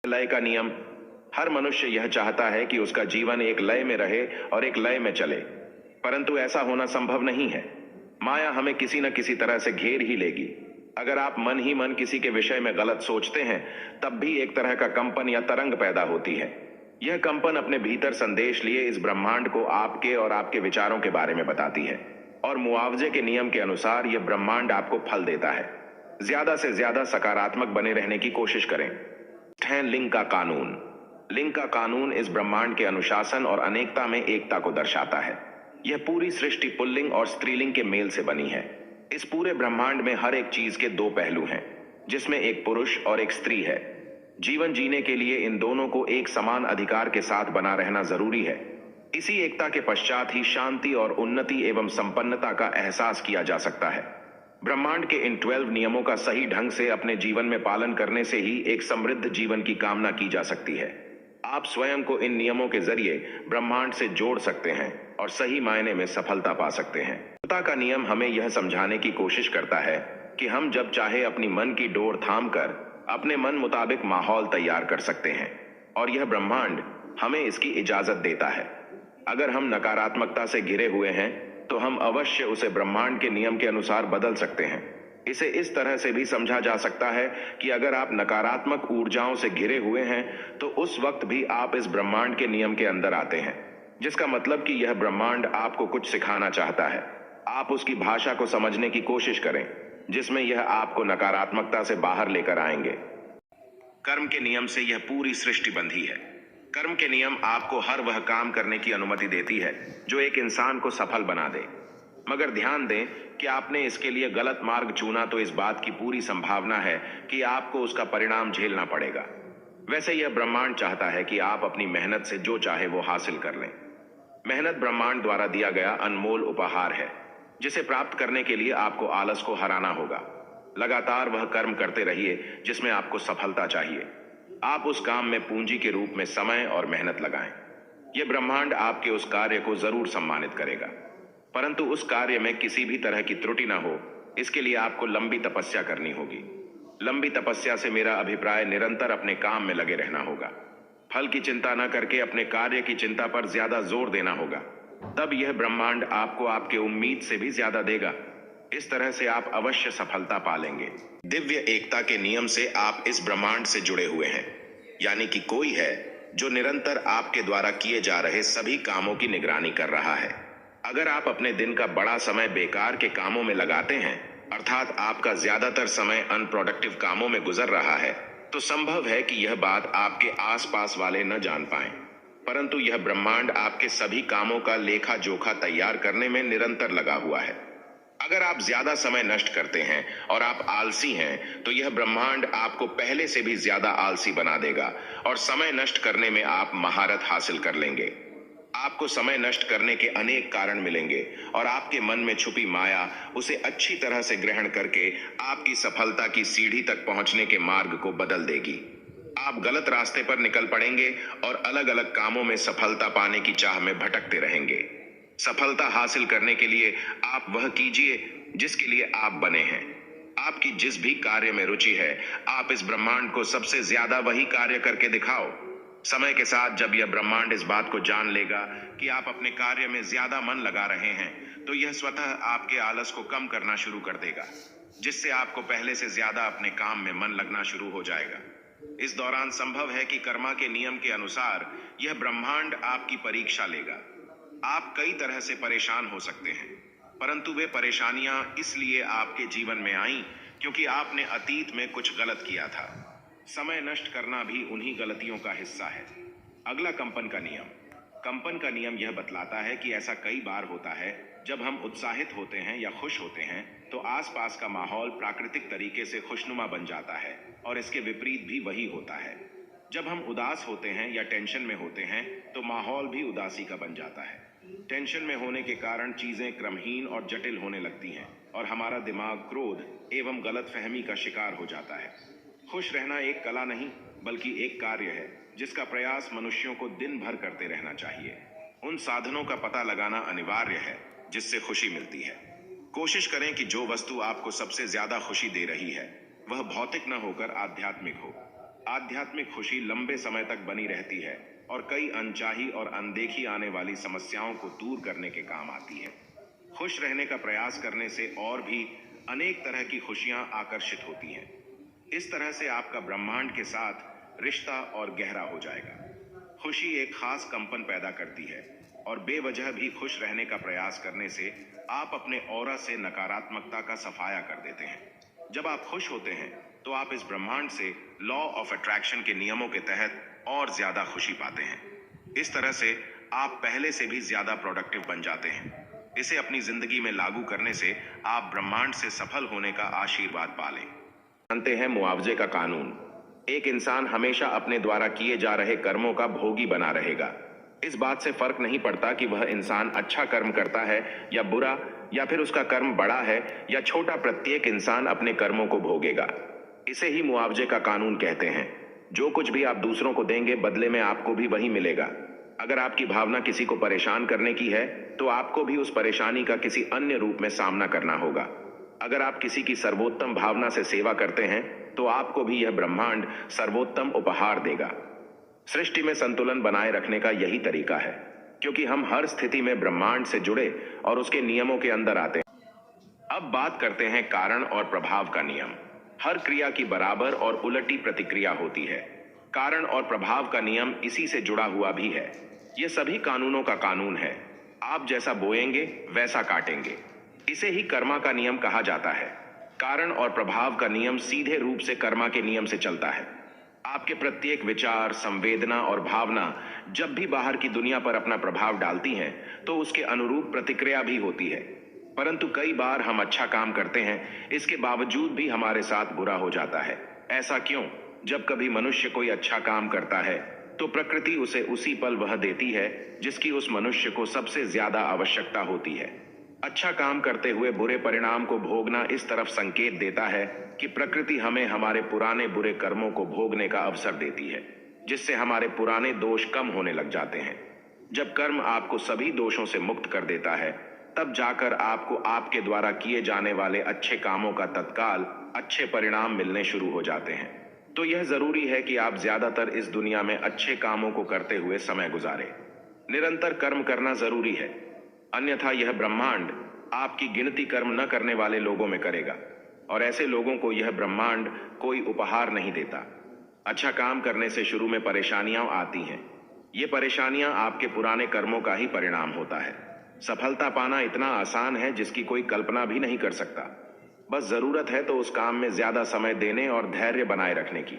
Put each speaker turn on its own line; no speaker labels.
लय का नियम। हर मनुष्य यह चाहता है कि उसका जीवन एक लय में रहे और एक लय में चले, परंतु ऐसा होना संभव नहीं है। माया हमें किसी न किसी तरह से घेर ही लेगी। अगर आप मन ही मन किसी के विषय में गलत सोचते हैं, तब भी एक तरह का कंपन या तरंग पैदा होती है। यह कंपन अपने भीतर संदेश लिए इस ब्रह्मांड को आपके और आपके विचारों के बारे में बताती है, और मुआवजे के नियम के अनुसार यह ब्रह्मांड आपको फल देता है। ज्यादा से ज्यादा सकारात्मक बने रहने की कोशिश करें। है लिंग का कानून। लिंग का कानून इस ब्रह्मांड के अनुशासन और अनेकता में एकता को दर्शाता है। यह पूरी सृष्टि पुल्लिंग और स्त्रीलिंग के मेल से बनी है। इस पूरे ब्रह्मांड में हर एक चीज के दो पहलू हैं, जिसमें एक पुरुष और एक स्त्री है। जीवन जीने के लिए इन दोनों को एक समान अधिकार के साथ बना रहना जरूरी है। इसी एकता के पश्चात ही शांति और उन्नति एवं संपन्नता का एहसास किया जा सकता है। ब्रह्मांड के इन 12 नियमों का सही ढंग से अपने जीवन में पालन करने से ही एक समृद्ध जीवन की कामना की जा सकती है। आप स्वयं को इन नियमों के जरिए ब्रह्मांड से जोड़ सकते हैं और सही मायने में सफलता पा सकते हैं। एकता का नियम हमें यह समझाने की कोशिश करता है कि हम जब चाहे अपनी मन की डोर थाम कर अपने मन मुताबिक माहौल तैयार कर सकते हैं, और यह ब्रह्मांड हमें इसकी इजाजत देता है। अगर हम नकारात्मकता से घिरे हुए हैं, तो हम अवश्य उसे ब्रह्मांड के नियम के अनुसार बदल सकते हैं। इसे इस तरह से भी समझा जा सकता है कि अगर आप नकारात्मक ऊर्जाओं से घिरे हुए हैं, तो उस वक्त भी आप इस ब्रह्मांड के नियम के अंदर आते हैं, जिसका मतलब कि यह ब्रह्मांड आपको कुछ सिखाना चाहता है। आप उसकी भाषा को समझने की कोशिश करें, जिसमें यह आपको नकारात्मकता से बाहर लेकर आएंगे। कर्म के नियम से यह पूरी सृष्टि बंधी है। कर्म के नियम आपको हर वह काम करने की अनुमति देती है जो एक इंसान को सफल बना दे। मगर ध्यान दें कि आपने इसके लिए गलत मार्ग चुना तो इस बात की पूरी संभावना है कि आपको उसका परिणाम झेलना पड़ेगा। वैसे यह ब्रह्मांड चाहता है कि आप अपनी मेहनत से जो चाहे वो हासिल कर लें। मेहनत ब्रह्मांड द्वारा दिया गया अनमोल उपहार है, जिसे प्राप्त करने के लिए आपको आलस को हराना होगा। लगातार वह कर्म करते रहिए जिसमें आपको सफलता चाहिए। आप उस काम में पूंजी के रूप में समय और मेहनत लगाएं। यह ब्रह्मांड आपके उस कार्य को जरूर सम्मानित करेगा, परंतु उस कार्य में किसी भी तरह की त्रुटि ना हो, इसके लिए आपको लंबी तपस्या करनी होगी। लंबी तपस्या से मेरा अभिप्राय निरंतर अपने काम में लगे रहना होगा। फल की चिंता न करके अपने कार्य की चिंता पर ज्यादा जोर देना होगा। तब यह ब्रह्मांड आपको आपके उम्मीद से भी ज्यादा देगा। इस तरह से आप अवश्य सफलता पालेंगे। दिव्य एकता के नियम से आप इस ब्रह्मांड से जुड़े हुए हैं, यानी कि कोई है जो निरंतर आपके द्वारा किए जा रहे सभी कामों की निगरानी कर रहा है। अगर आप अपने दिन का बड़ा समय बेकार के कामों में लगाते हैं, अर्थात आपका ज्यादातर समय अनप्रोडक्टिव कामों में गुजर रहा है, तो संभव है कि यह बात आपके आसपास वाले न जान पाएं, परंतु यह ब्रह्मांड आपके सभी कामों का लेखा जोखा तैयार करने में निरंतर लगा हुआ है। अगर आप ज्यादा समय नष्ट करते हैं और आप आलसी हैं, तो यह ब्रह्मांड आपको पहले से भी ज्यादा आलसी बना देगा और समय नष्ट करने में आप महारत हासिल कर लेंगे। आपको समय नष्ट करने के अनेक कारण मिलेंगे और आपके मन में छुपी माया उसे अच्छी तरह से ग्रहण करके आपकी सफलता की सीढ़ी तक पहुंचने के मार्ग को बदल देगी। आप गलत रास्ते पर निकल पड़ेंगे और अलग अलग कामों में सफलता पाने की चाह में भटकते रहेंगे। सफलता हासिल करने के लिए आप वह कीजिए जिसके लिए आप बने हैं। आपकी जिस भी कार्य में रुचि है, आप इस ब्रह्मांड को सबसे ज्यादा वही कार्य करके दिखाओ। समय के साथ जब यह ब्रह्मांड इस बात को जान लेगा कि आप अपने कार्य में ज्यादा मन लगा रहे हैं, तो यह स्वतः आपके आलस को कम करना शुरू कर देगा, जिससे आपको पहले से ज्यादा अपने काम में मन लगना शुरू हो जाएगा। इस दौरान संभव है कि कर्मा के नियम के अनुसार यह ब्रह्मांड आपकी परीक्षा लेगा। आप कई तरह से परेशान हो सकते हैं, परंतु वे परेशानियां इसलिए आपके जीवन में आईं क्योंकि आपने अतीत में कुछ गलत किया था। समय नष्ट करना भी उन्हीं गलतियों का हिस्सा है। अगला कंपन का नियम। कंपन का नियम यह बतलाता है कि ऐसा कई बार होता है जब हम उत्साहित होते हैं या खुश होते हैं, तो आसपास का माहौल प्राकृतिक तरीके से खुशनुमा बन जाता है, और इसके विपरीत भी वही होता है। जब हम उदास होते हैं या टेंशन में होते हैं, तो माहौल भी उदासी का बन जाता है। टेंशन में होने के कारण चीजें क्रमहीन और जटिल होने लगती हैं और हमारा दिमाग क्रोध एवं गलतफहमी का शिकार हो जाता है। खुश रहना एक कला नहीं, बल्कि एक कार्य है जिसका प्रयास मनुष्यों को दिन भर करते रहना चाहिए। उन साधनों का पता लगाना अनिवार्य है जिससे खुशी मिलती है। कोशिश करें कि जो वस्तु आपको सबसे ज्यादा खुशी दे रही है वह भौतिक न होकर आध्यात्मिक हो। आध्यात्मिक खुशी लंबे समय तक बनी रहती है और कई अनचाही और अनदेखी आने वाली समस्याओं को दूर करने के काम आती है। खुश रहने का प्रयास करने से और भी अनेक तरह की खुशियां आकर्षित होती हैं। इस तरह से आपका ब्रह्मांड के साथ रिश्ता और गहरा हो जाएगा। खुशी एक खास कंपन पैदा करती है और बेवजह भी खुश रहने का प्रयास करने से आप अपने ऑरा से नकारात्मकता का सफाया कर देते हैं। जब आप खुश होते हैं तो आप इस ब्रह्मांड से लॉ ऑफ अट्रैक्शन के नियमों के तहत और ज्यादा खुशी पाते हैं। इस तरह से आप पहले से भी ज्यादा प्रोडक्टिव बन जाते हैं। इसे अपनी जिंदगी में लागू करने से आप ब्रह्मांड से सफल होने का आशीर्वाद पालें। जानते हैं मुआवजे का कानून। एक इंसान हमेशा अपने द्वारा किए जा रहे कर्मों का भोगी बना रहेगा। इस बात से फर्क नहीं पड़ता कि वह इंसान अच्छा कर्म करता है या बुरा, या फिर उसका कर्म बड़ा है या छोटा, प्रत्येक इंसान अपने कर्मों को भोगेगा। इसे ही मुआवजे का कानून कहते हैं। जो कुछ भी आप दूसरों को देंगे, बदले में आपको भी वही मिलेगा। अगर आपकी भावना किसी को परेशान करने की है तो आपको भी उस परेशानी का किसी अन्य रूप में सामना करना होगा। अगर आप किसी की सर्वोत्तम भावना से सेवा करते हैं तो आपको भी यह ब्रह्मांड सर्वोत्तम उपहार देगा। सृष्टि में संतुलन बनाए रखने का यही तरीका है, क्योंकि हम हर स्थिति में ब्रह्मांड से जुड़े और उसके नियमों के अंदर आते हैं। अब बात करते हैं कारण और प्रभाव का नियम। हर क्रिया की बराबर और उलटी प्रतिक्रिया होती है। कारण और प्रभाव का नियम इसी से जुड़ा हुआ भी है। यह सभी कानूनों का कानून है। आप जैसा बोएंगे वैसा काटेंगे। इसे ही कर्मा का नियम कहा जाता है। कारण और प्रभाव का नियम सीधे रूप से कर्मा के नियम से चलता है। आपके प्रत्येक विचार, संवेदना और भावना जब भी बाहर की दुनिया पर अपना प्रभाव डालती हैं, तो उसके अनुरूप प्रतिक्रिया भी होती है। परंतु कई बार हम अच्छा काम करते हैं, इसके बावजूद भी हमारे साथ बुरा हो जाता है। ऐसा क्यों? जब कभी मनुष्य कोई अच्छा काम करता है तो प्रकृति उसे उसी पल वह देती है जिसकी उस मनुष्य को सबसे ज्यादा आवश्यकता होती है। अच्छा काम करते हुए बुरे परिणाम को भोगना इस तरफ संकेत देता है कि प्रकृति हमें हमारे पुराने बुरे कर्मों को भोगने का अवसर देती है, जिससे हमारे पुराने दोष कम होने लग जाते हैं। जब कर्म आपको सभी दोषों से मुक्त कर देता है, तब जाकर आपको आपके द्वारा किए जाने वाले अच्छे कामों का तत्काल अच्छे परिणाम मिलने शुरू हो जाते हैं। तो यह जरूरी है कि आप ज्यादातर इस दुनिया में अच्छे कामों को करते हुए समय गुजारें। निरंतर कर्म करना जरूरी है, अन्यथा यह ब्रह्मांड आपकी गिनती कर्म न करने वाले लोगों में करेगा, और ऐसे लोगों को यह ब्रह्मांड कोई उपहार नहीं देता। अच्छा काम करने से शुरू में परेशानियां आती हैं। ये परेशानियां आपके पुराने कर्मों का ही परिणाम होता है। सफलता पाना इतना आसान है जिसकी कोई कल्पना भी नहीं कर सकता। बस जरूरत है तो उस काम में ज्यादा समय देने और धैर्य बनाए रखने की।